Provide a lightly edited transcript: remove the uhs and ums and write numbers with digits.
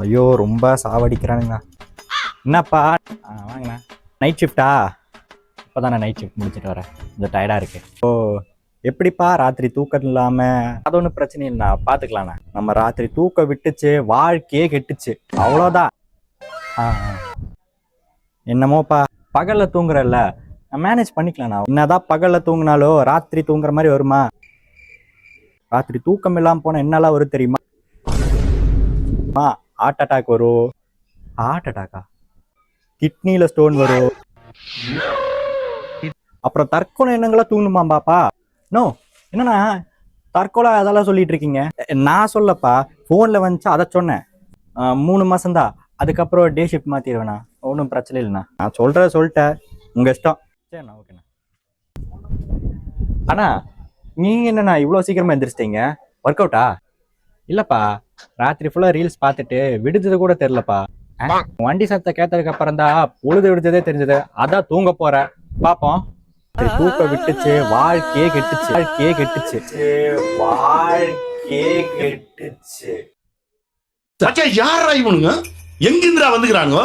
ஐயோ ரொம்ப சாவடிக்கிறானுங்கண்ணா. என்னப்பா வாங்கண்ணா. நைட் ஷிஃப்டா? இப்போதான் நான் நைட் ஷிஃப்ட் முடிச்சுட்டு வரேன், கொஞ்சம் டயர்டாக இருக்கு. ஓ எப்படிப்பா ராத்திரி தூக்கம் இல்லாமல்? அது ஒன்றும் பிரச்சனை இல்லைண்ணா, பார்த்துக்கலாண்ணா. நம்ம ராத்திரி தூக்கம் விட்டுச்சு, வாழ்க்கையே கெட்டுச்சு, அவ்வளோதான். ஆ என்னமோப்பா, பகலில் தூங்குறல்ல, நான் மேனேஜ் பண்ணிக்கலாண்ணா. என்னதான் பகலில் தூங்கினாலும் ராத்திரி தூங்குற மாதிரி வருமா? ராத்திரி தூக்கம் இல்லாமல் போனால் என்னெல்லாம் வரும் தெரியுமா? ஹார்ட் அட்டாக் வரும். ஹார்ட் அட்டாக்கா? கிட்னியில் ஸ்டோன் வரும். அப்புறம் தற்கொலை எண்ணங்களா தூங்கணுமா பாப்பா? நோ. என்னண்ணா தற்கொலை அதெல்லாம் சொல்லிட்டு இருக்கீங்க? நான் சொல்லப்பா, ஃபோனில் வந்துச்சு அதை சொன்னேன். 3 மாசம்தான், அதுக்கப்புறம் டே ஷிஃப்ட் மாற்றிடுவேண்ணா, ஒன்றும் பிரச்சனை இல்லைண்ணா. நான் சொல்லிட்டேன், உங்கள் இஷ்டம். சரிண்ணா, ஓகேண்ணா. அண்ணா நீங்கள் என்னண்ணா இவ்வளோ சீக்கிரமாக எந்திரிச்சிட்டீங்க? ஒர்க் அவுட்டா? இல்லைப்பா, ராத்திரி ஃபுல்லாக ரீல்ஸ் பார்த்துட்டு விடுதது கூட தெரிலப்பா. வண்டி சத்தத்தை கேட்டதுக்கு அப்புறம் தான் பொழுது விடுததே தெரிஞ்சது, அதான் தூங்க போறேன். பாப்போம். தூக்க விட்டுச்சு, வாழ்க்கையே கெட்டுச்சு, வாழ்க்கையே கெட்டுச்சு. யாரா இவனுங்க? எங்கிருந்துடா வந்துக்கிறானுங்க?